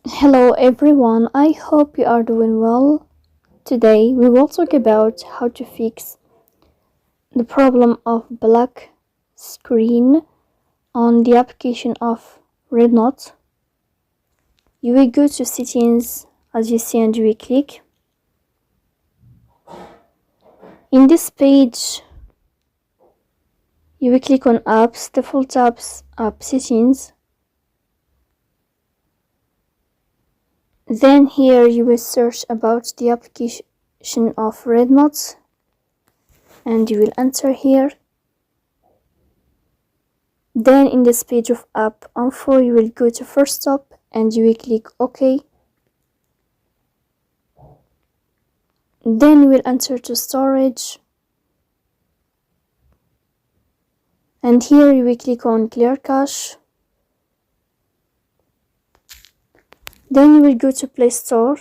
Hello everyone, I hope you are doing well. Today we will talk about how to fix the problem of black screen on the application of REDnote. You will go to settings as you see and you will click. In this page you will click on apps, default apps, app settings. Then here you will search about the application of REDnote and you will enter here. Then in this page of app info you will go to first stop and you will click OK. Then you will enter to storage and here you will click on clear cache. Then you will go to Play Store.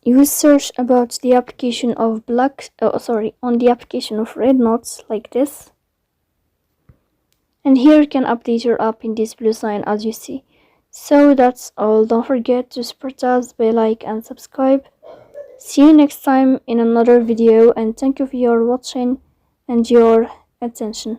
You will search about the application of on the application of REDnote like this. And here you can update your app in this blue sign as you see. So that's all. Don't forget to support us by like and subscribe. See you next time in another video and thank you for your watching and your attention.